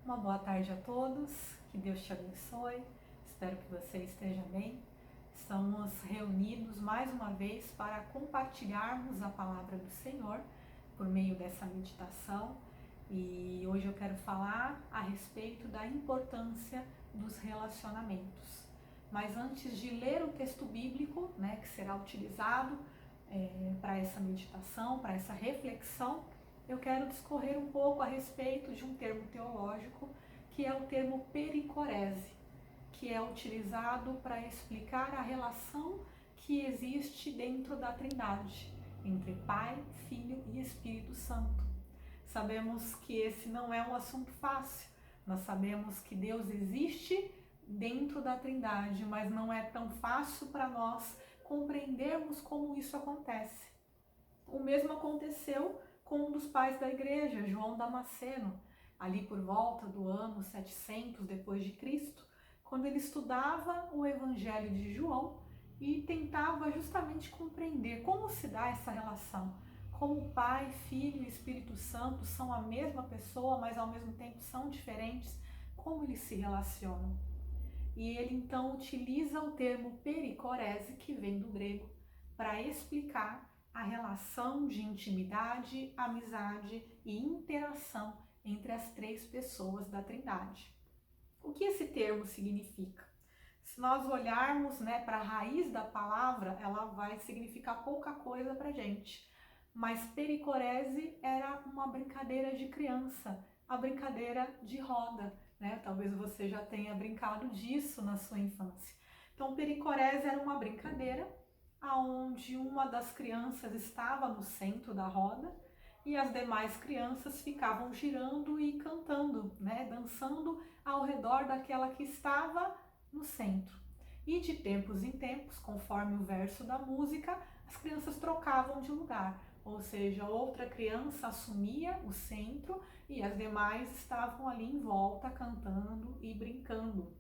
Uma boa tarde a todos, que Deus te abençoe, espero que você esteja bem. Estamos reunidos mais uma vez para compartilharmos a palavra do Senhor por meio dessa meditação e hoje eu quero falar a respeito da importância dos relacionamentos. Mas antes de ler o texto bíblico, que será utilizado para essa meditação, para essa reflexão, eu quero discorrer um pouco a respeito de um termo teológico, que é o termo pericorese, que é utilizado para explicar a relação que existe dentro da Trindade, entre Pai, Filho e Espírito Santo. Sabemos que esse não é um assunto fácil, nós sabemos que Deus existe dentro da Trindade, mas não é tão fácil para nós compreendermos como isso acontece. O mesmo aconteceu com um dos pais da igreja, João Damasceno, ali por volta do ano 700 depois de Cristo, quando ele estudava o Evangelho de João e tentava justamente compreender como se dá essa relação, como Pai, Filho e Espírito Santo são a mesma pessoa, mas ao mesmo tempo são diferentes, como eles se relacionam. E ele então utiliza o termo pericorese, que vem do grego, para explicar a relação de intimidade, amizade e interação entre as três pessoas da Trindade. O que esse termo significa? Se nós olharmos para a raiz da palavra, ela vai significar pouca coisa para a gente. Mas pericorese era uma brincadeira de criança, a brincadeira de roda. Talvez você já tenha brincado disso na sua infância. Então, pericorese era uma brincadeira onde uma das crianças estava no centro da roda e as demais crianças ficavam girando e cantando, dançando ao redor daquela que estava no centro. E de tempos em tempos, conforme o verso da música, as crianças trocavam de lugar, ou seja, outra criança assumia o centro e as demais estavam ali em volta cantando e brincando.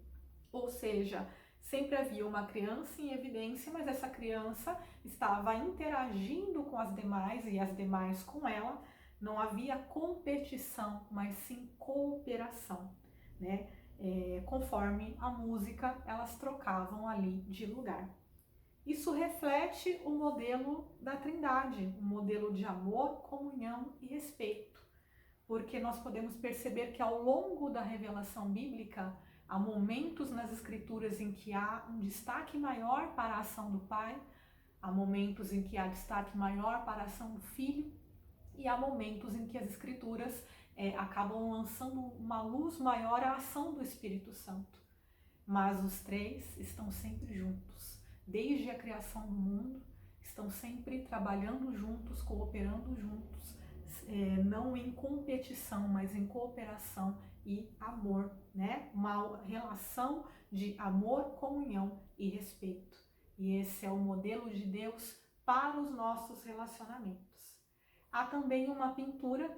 Ou seja, sempre havia uma criança em evidência, mas essa criança estava interagindo com as demais e as demais com ela. Não havia competição, mas sim cooperação, conforme a música, elas trocavam ali de lugar. Isso reflete o modelo da Trindade, um modelo de amor, comunhão e respeito, porque nós podemos perceber que ao longo da revelação bíblica, há momentos nas escrituras em que há um destaque maior para a ação do Pai, há momentos em que há destaque maior para a ação do Filho, e há momentos em que as escrituras acabam lançando uma luz maior à ação do Espírito Santo. Mas os três estão sempre juntos, desde a criação do mundo, estão sempre trabalhando juntos, cooperando juntos, não em competição, mas em cooperação e amor, Uma relação de amor, comunhão e respeito. E esse é o modelo de Deus para os nossos relacionamentos. Há também uma pintura,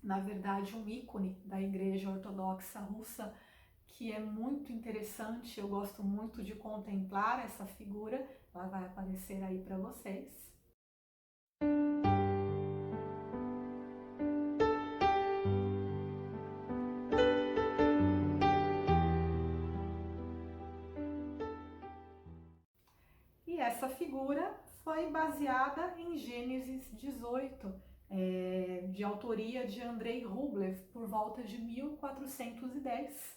na verdade um ícone da Igreja Ortodoxa Russa, que é muito interessante, eu gosto muito de contemplar essa figura, ela vai aparecer aí para vocês. E essa figura foi baseada em Gênesis 18, de autoria de Andrei Rublev, por volta de 1410.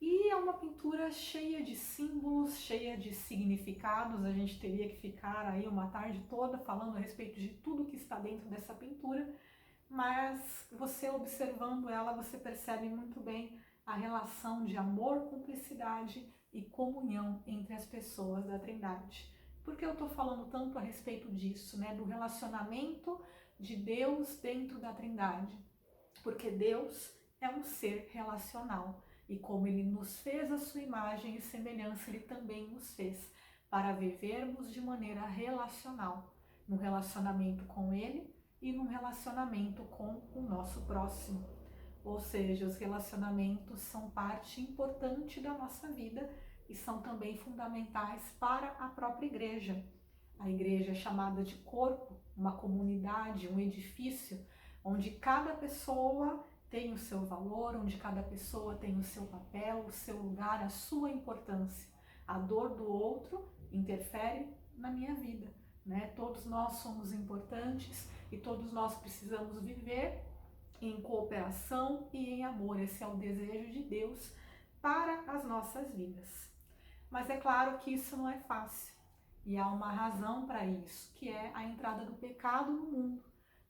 E é uma pintura cheia de símbolos, cheia de significados. A gente teria que ficar aí uma tarde toda falando a respeito de tudo que está dentro dessa pintura, mas você observando ela, você percebe muito bem a relação de amor, cumplicidade e comunhão entre as pessoas da Trindade. Por que eu estou falando tanto a respeito disso, do relacionamento de Deus dentro da Trindade? Porque Deus é um ser relacional. E como Ele nos fez a sua imagem e semelhança, Ele também nos fez para vivermos de maneira relacional, no relacionamento com Ele e no relacionamento com o nosso próximo. Ou seja, os relacionamentos são parte importante da nossa vida e são também fundamentais para a própria igreja. A igreja é chamada de corpo, uma comunidade, um edifício, onde cada pessoa tem o seu valor, onde cada pessoa tem o seu papel, o seu lugar, a sua importância. A dor do outro interfere na minha vida, né? Todos nós somos importantes e todos nós precisamos viver em cooperação e em amor. Esse é o desejo de Deus para as nossas vidas. Mas é claro que isso não é fácil. E há uma razão para isso, que é a entrada do pecado no mundo.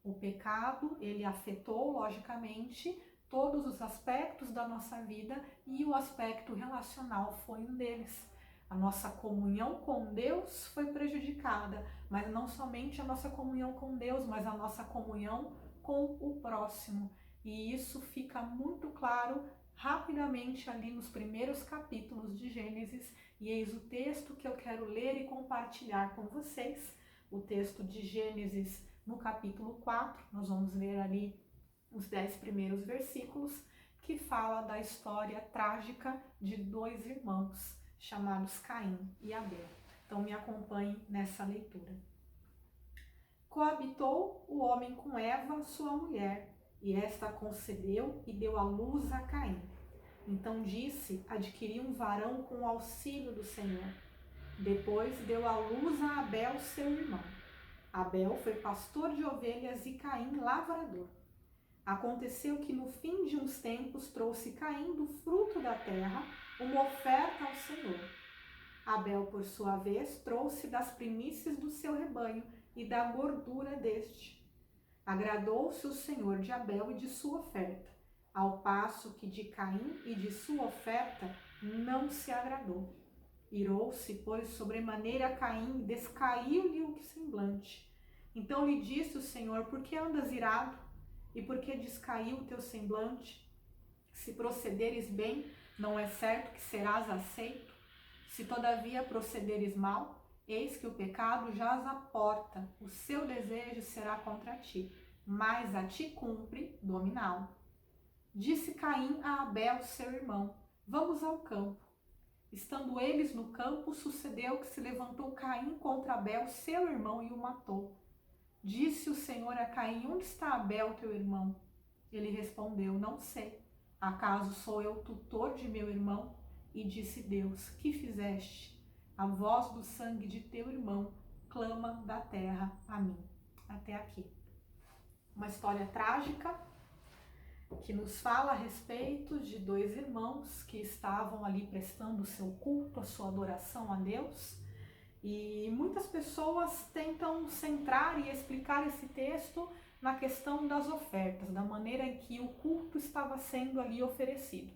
O pecado, ele afetou, logicamente, todos os aspectos da nossa vida e o aspecto relacional foi um deles. A nossa comunhão com Deus foi prejudicada, mas não somente a nossa comunhão com Deus, mas a nossa comunhão com o próximo. E isso fica muito claro rapidamente ali nos primeiros capítulos de Gênesis, e eis o texto que eu quero ler e compartilhar com vocês, o texto de Gênesis no capítulo 4, nós vamos ler ali os 10 primeiros versículos, que fala da história trágica de dois irmãos, chamados Caim e Abel. Então me acompanhe nessa leitura. Coabitou o homem com Eva, sua mulher, e esta concebeu e deu à luz a Caim. Então disse: adquiri um varão com o auxílio do Senhor. Depois deu à luz a Abel, seu irmão. Abel foi pastor de ovelhas e Caim lavrador. Aconteceu que no fim de uns tempos trouxe Caim do fruto da terra uma oferta ao Senhor. Abel, por sua vez, trouxe das primícias do seu rebanho e da gordura deste. Agradou-se o Senhor de Abel e de sua oferta, ao passo que de Caim e de sua oferta não se agradou. Irou-se, pois, sobremaneira Caim, e descaiu-lhe o semblante. Então lhe disse o Senhor: por que andas irado? E por que descaiu o teu semblante? Se procederes bem, não é certo que serás aceito? Se todavia procederes mal, eis que o pecado jaz à porta, o seu desejo será contra ti, mas a ti cumpre dominá-lo. Disse Caim a Abel, seu irmão: vamos ao campo. Estando eles no campo, sucedeu que se levantou Caim contra Abel, seu irmão, e o matou. Disse o Senhor a Caim: onde está Abel, teu irmão? Ele respondeu: não sei. Acaso sou eu tutor de meu irmão? E disse Deus: que fizeste? A voz do sangue de teu irmão clama da terra a mim. Até aqui. Uma história trágica que nos fala a respeito de dois irmãos que estavam ali prestando o seu culto, a sua adoração a Deus. E muitas pessoas tentam centrar e explicar esse texto na questão das ofertas, da maneira em que o culto estava sendo ali oferecido.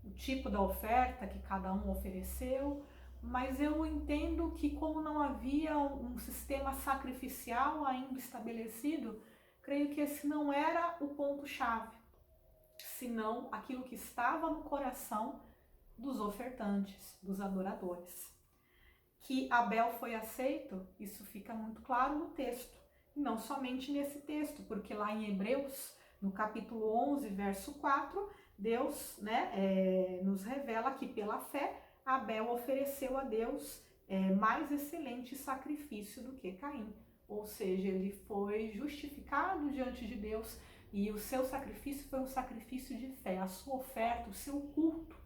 O tipo da oferta que cada um ofereceu, mas eu entendo que como não havia um sistema sacrificial ainda estabelecido, creio que esse não era o ponto-chave, senão aquilo que estava no coração dos ofertantes, dos adoradores. Que Abel foi aceito, isso fica muito claro no texto, e não somente nesse texto, porque lá em Hebreus, no capítulo 11, verso 4, Deus nos revela que pela fé Abel ofereceu a Deus mais excelente sacrifício do que Caim. Ou seja, ele foi justificado diante de Deus e o seu sacrifício foi um sacrifício de fé. A sua oferta, o seu culto,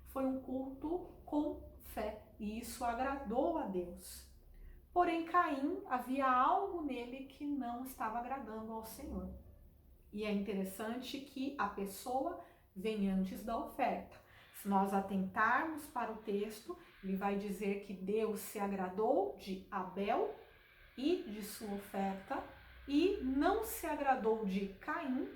foi um culto com fé e isso agradou a Deus. Porém, Caim, havia algo nele que não estava agradando ao Senhor. E é interessante que a pessoa vem antes da oferta. Se nós atentarmos para o texto, ele vai dizer que Deus se agradou de Abel e de sua oferta, e não se agradou de Caim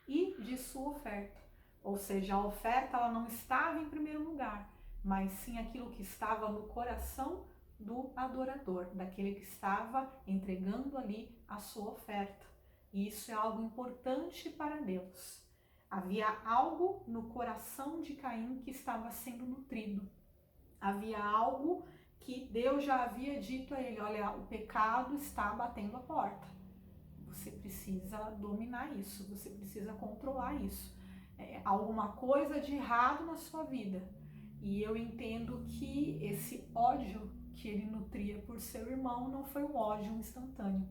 e de sua oferta. Ou seja, a oferta ela não estava em primeiro lugar, mas sim aquilo que estava no coração do adorador, daquele que estava entregando ali a sua oferta. E isso é algo importante para Deus. Havia algo no coração de Caim que estava sendo nutrido. Havia algo que Deus já havia dito a ele: olha, o pecado está batendo a porta. Você precisa dominar isso, você precisa controlar isso. Alguma coisa de errado na sua vida. E eu entendo que esse ódio que ele nutria por seu irmão não foi um ódio instantâneo.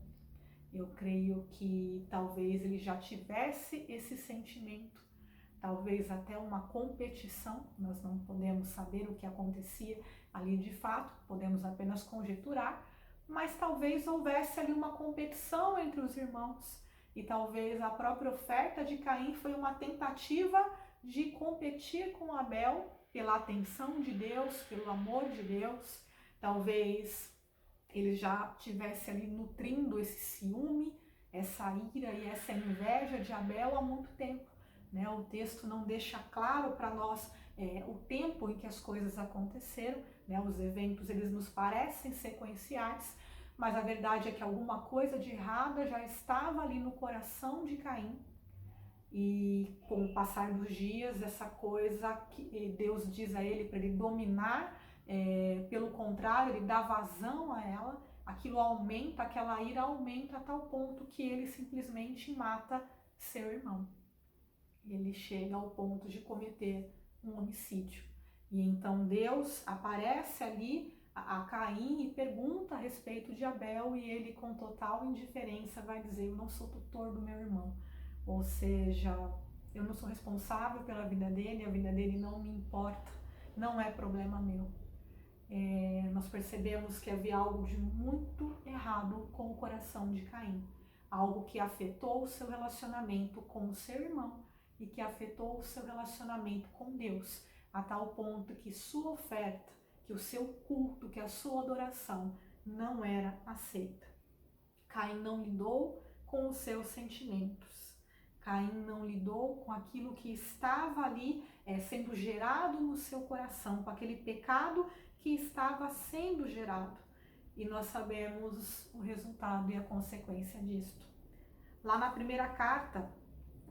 Eu creio que talvez ele já tivesse esse sentimento, talvez até uma competição. Nós não podemos saber o que acontecia ali de fato, podemos apenas conjecturar, mas talvez houvesse ali uma competição entre os irmãos, e talvez a própria oferta de Caim foi uma tentativa de competir com Abel pela atenção de Deus, pelo amor de Deus. Talvez ele já estivesse ali nutrindo esse ciúme, essa ira e essa inveja de Abel há muito tempo, né? O texto não deixa claro para nós o tempo em que as coisas aconteceram, né? Os eventos eles nos parecem sequenciais, mas a verdade é que alguma coisa de errada já estava ali no coração de Caim, e com o passar dos dias, essa coisa que Deus diz a ele para ele dominar, pelo contrário, ele dá vazão a ela, aquilo aumenta, aquela ira aumenta a tal ponto que ele simplesmente mata seu irmão. Ele chega ao ponto de cometer um homicídio. E então Deus aparece ali a Caim e pergunta a respeito de Abel, e ele, com total indiferença, vai dizer: eu não sou tutor do meu irmão. Ou seja, eu não sou responsável pela vida dele, a vida dele não me importa, não é problema meu. Nós percebemos que havia algo de muito errado com o coração de Caim, algo que afetou o seu relacionamento com o seu irmão e que afetou o seu relacionamento com Deus, a tal ponto que sua oferta, que o seu culto, que a sua adoração não era aceita. Caim não lidou com os seus sentimentos. Caim não lidou com aquilo que estava ali sendo gerado no seu coração, com aquele pecado que estava sendo gerado. E nós sabemos o resultado e a consequência disto. Lá na primeira carta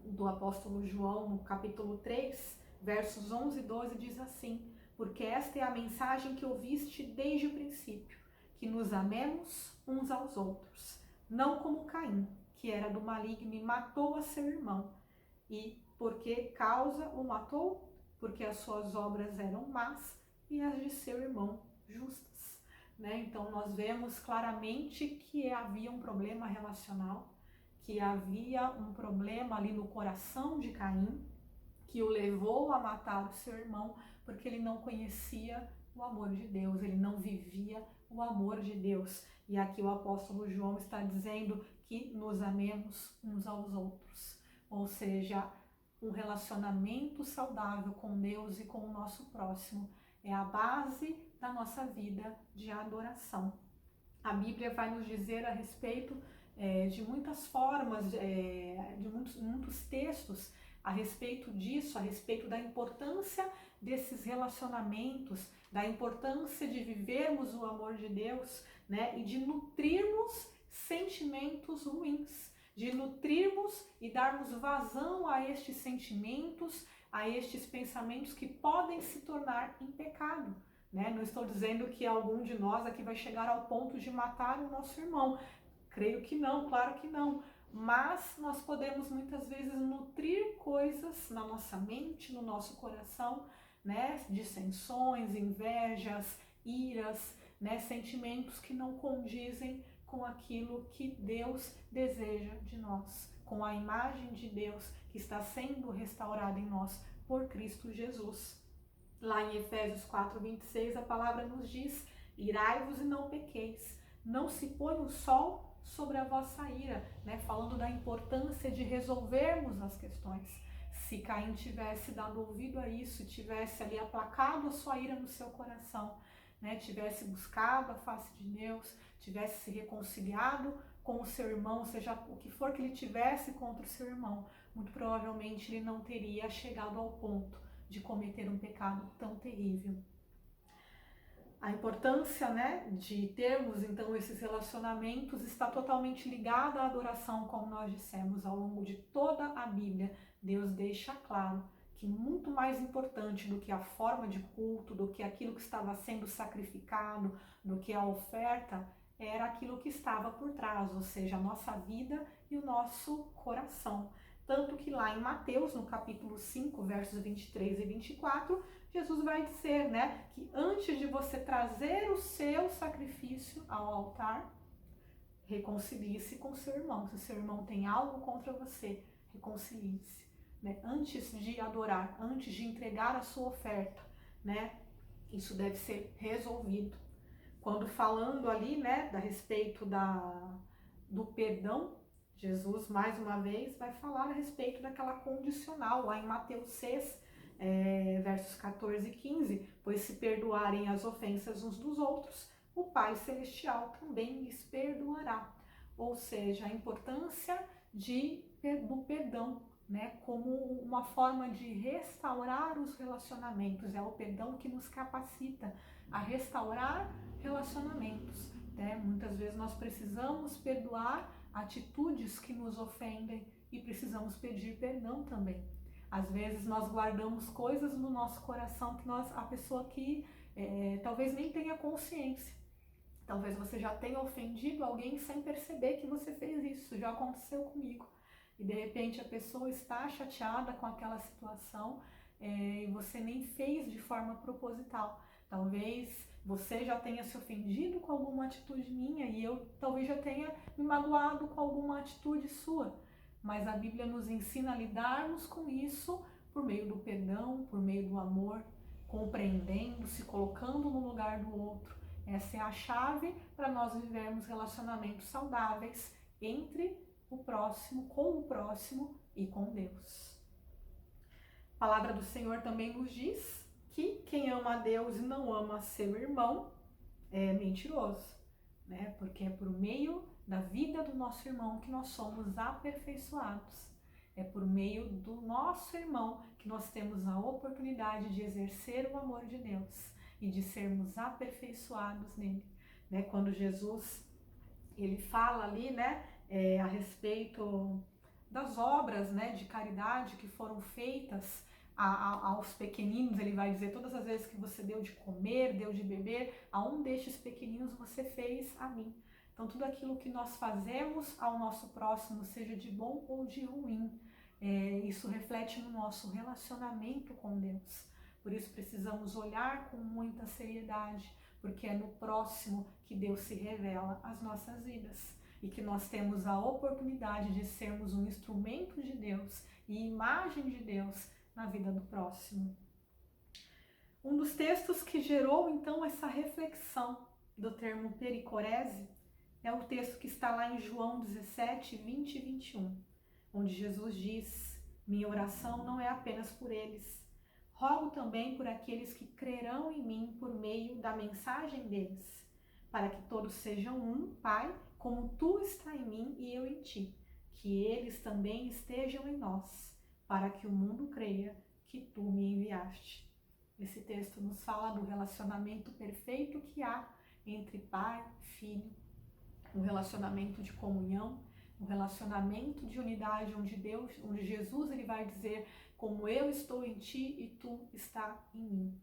do apóstolo João, no capítulo 3, versos 11 e 12, diz assim: porque esta é a mensagem que ouviste desde o princípio, que nos amemos uns aos outros, não como Caim, que era do maligno e matou a seu irmão. E por que causa o matou? Porque as suas obras eram más e as de seu irmão justas. Né? Então nós vemos claramente que havia um problema relacional, que havia um problema ali no coração de Caim, que o levou a matar o seu irmão, porque ele não conhecia o amor de Deus, ele não vivia o amor de Deus. E aqui o apóstolo João está dizendo que nos amemos uns aos outros, ou seja, um relacionamento saudável com Deus e com o nosso próximo é a base da nossa vida de adoração. A Bíblia vai nos dizer a respeito de muitas formas, de muitos textos a respeito disso, a respeito da importância desses relacionamentos, da importância de vivermos o amor de Deus, né, e de nutrirmos sentimentos ruins, de nutrirmos e darmos vazão a estes sentimentos, a estes pensamentos que podem se tornar em pecado. Né? Não estou dizendo que algum de nós aqui vai chegar ao ponto de matar o nosso irmão. Creio que não, claro que não. Mas nós podemos muitas vezes nutrir coisas na nossa mente, no nosso coração, né? Dissensões, invejas, iras, né? Sentimentos que não condizem com aquilo que Deus deseja de nós, com a imagem de Deus que está sendo restaurada em nós por Cristo Jesus. Lá em Efésios 4:26, a palavra nos diz: irai-vos e não pequeis, não se põe o sol sobre a vossa ira, né? Falando da importância de resolvermos as questões. Se Caim tivesse dado ouvido a isso, tivesse ali aplacado a sua ira no seu coração, né? Tivesse buscado a face de Deus, tivesse se reconciliado com o seu irmão, seja o que for que ele tivesse contra o seu irmão, muito provavelmente ele não teria chegado ao ponto de cometer um pecado tão terrível. A importância, né, de termos então esses relacionamentos está totalmente ligada à adoração, como nós dissemos ao longo de toda a Bíblia. Deus deixa claro que muito mais importante do que a forma de culto, do que aquilo que estava sendo sacrificado, do que a oferta, era aquilo que estava por trás, ou seja, a nossa vida e o nosso coração. Tanto que lá em Mateus, no capítulo 5, versos 23 e 24, Jesus vai dizer, né, que antes de você trazer o seu sacrifício ao altar, reconcilie-se com seu irmão. Se seu irmão tem algo contra você, reconcilie-se, né? Antes de adorar, antes de entregar a sua oferta, né? Isso deve ser resolvido. Quando falando ali, né, a respeito do perdão, Jesus, mais uma vez, vai falar a respeito daquela condicional, lá em Mateus 6, versos 14 e 15, pois se perdoarem as ofensas uns dos outros, o Pai Celestial também lhes perdoará. Ou seja, a importância do perdão, né, como uma forma de restaurar os relacionamentos. É o perdão que nos capacita a restaurar relacionamentos, né? Muitas vezes nós precisamos perdoar atitudes que nos ofendem e precisamos pedir perdão também. Às vezes nós guardamos coisas no nosso coração que a pessoa que talvez nem tenha consciência. Talvez você já tenha ofendido alguém sem perceber que você fez isso. Já aconteceu comigo. E de repente a pessoa está chateada com aquela situação e você nem fez de forma proposital. Talvez você já tenha se ofendido com alguma atitude minha e eu talvez já tenha me magoado com alguma atitude sua. Mas a Bíblia nos ensina a lidarmos com isso por meio do perdão, por meio do amor, compreendendo, se colocando no lugar do outro. Essa é a chave para nós vivermos relacionamentos saudáveis entre o próximo, com o próximo e com Deus. A palavra do Senhor também nos diz que quem ama a Deus e não ama seu irmão é mentiroso, né? Porque é por meio da vida do nosso irmão que nós somos aperfeiçoados. É por meio do nosso irmão que nós temos a oportunidade de exercer o amor de Deus e de sermos aperfeiçoados nele, né? Quando Jesus ele fala ali, né, a respeito das obras, né, de caridade que foram feitas aos pequeninos, ele vai dizer: todas as vezes que você deu de comer, deu de beber, a um destes pequeninos você fez a mim. Então tudo aquilo que nós fazemos ao nosso próximo, seja de bom ou de ruim, isso reflete no nosso relacionamento com Deus. Por isso precisamos olhar com muita seriedade, porque é no próximo que Deus se revela às nossas vidas e que nós temos a oportunidade de sermos um instrumento de Deus e imagem de Deus na vida do próximo. Um dos textos que gerou então essa reflexão do termo pericorese é o texto que está lá em João 17, 20 e 21, onde Jesus diz: minha oração não é apenas por eles, rogo também por aqueles que crerão em mim por meio da mensagem deles, para que todos sejam um, Pai, como tu está em mim e eu em ti, que eles também estejam em nós, para que o mundo creia que tu me enviaste. Esse texto nos fala do relacionamento perfeito que há entre pai e filho, um relacionamento de comunhão, um relacionamento de unidade, onde Jesus ele vai dizer: como eu estou em ti e tu está em mim.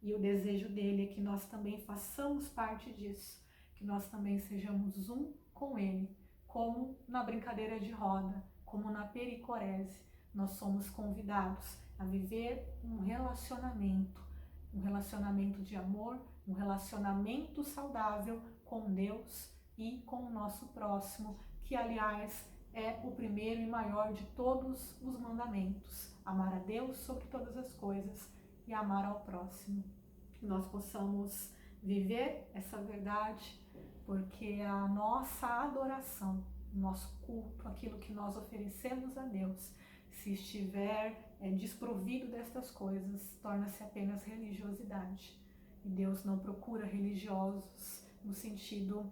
E o desejo dele é que nós também façamos parte disso, que nós também sejamos um com ele, como na brincadeira de roda, como na pericorese. Nós somos convidados a viver um relacionamento de amor, um relacionamento saudável com Deus e com o nosso próximo, que aliás é o primeiro e maior de todos os mandamentos: amar a Deus sobre todas as coisas e amar ao próximo. Que nós possamos viver essa verdade, porque a nossa adoração, o nosso culto, aquilo que nós oferecemos a Deus, se estiver desprovido destas coisas, torna-se apenas religiosidade. E Deus não procura religiosos no sentido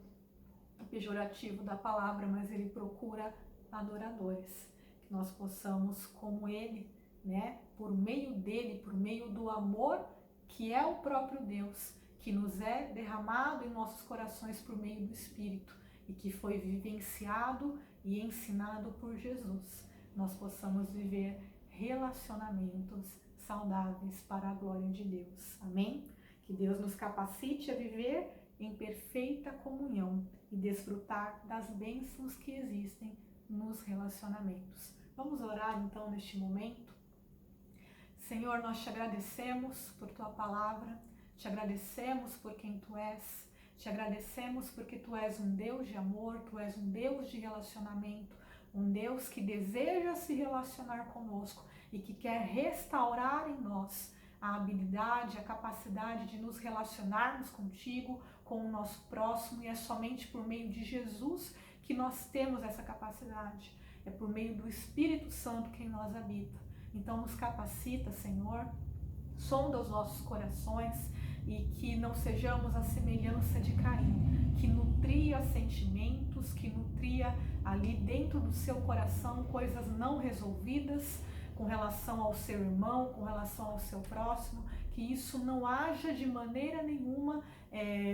pejorativo da palavra, mas ele procura adoradores. Que nós possamos, como ele, né, por meio dele, por meio do amor que é o próprio Deus, que nos é derramado em nossos corações por meio do Espírito e que foi vivenciado e ensinado por Jesus, nós possamos viver relacionamentos saudáveis para a glória de Deus. Amém? Que Deus nos capacite a viver em perfeita comunhão e desfrutar das bênçãos que existem nos relacionamentos. Vamos orar então neste momento? Senhor, nós te agradecemos por tua palavra, te agradecemos por quem tu és, Te agradecemos porque Tu és um Deus de amor, Tu és um Deus de relacionamento, um Deus que deseja se relacionar conosco e que quer restaurar em nós a habilidade, a capacidade de nos relacionarmos contigo, com o nosso próximo, e é somente por meio de Jesus que nós temos essa capacidade. É por meio do Espírito Santo que em nós habita. Então nos capacita, Senhor, sonda os nossos corações e que não sejamos a semelhança de Caim, que nutria sentimentos, que nutria ali dentro do seu coração coisas não resolvidas com relação ao seu irmão, com relação ao seu próximo, que isso não haja de maneira nenhuma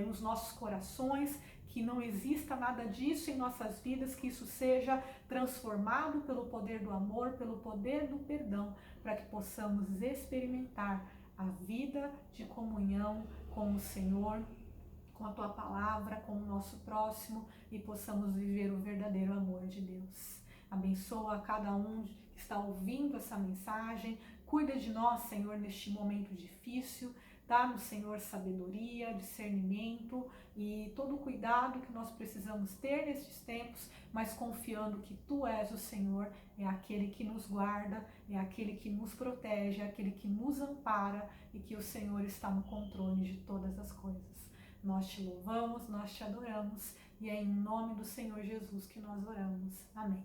nos nossos corações, que não exista nada disso em nossas vidas, que isso seja transformado pelo poder do amor, pelo poder do perdão, para que possamos experimentar a vida de comunhão com o Senhor, com a Tua palavra, com o nosso próximo, e possamos viver o verdadeiro amor de Deus. Abençoa a cada um que está ouvindo essa mensagem. Cuida de nós, Senhor, neste momento difícil. Dá-nos, Senhor, sabedoria, discernimento e todo o cuidado que nós precisamos ter nestes tempos, mas confiando que Tu és o Senhor, é aquele que nos guarda, é aquele que nos protege, é aquele que nos ampara e que o Senhor está no controle de todas as coisas. Nós Te louvamos, nós Te adoramos e é em nome do Senhor Jesus que nós oramos. Amém.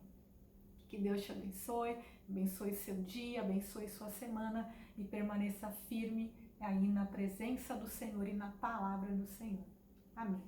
Que Deus te abençoe seu dia, abençoe sua semana e permaneça firme aí na presença do Senhor e na palavra do Senhor. Amém.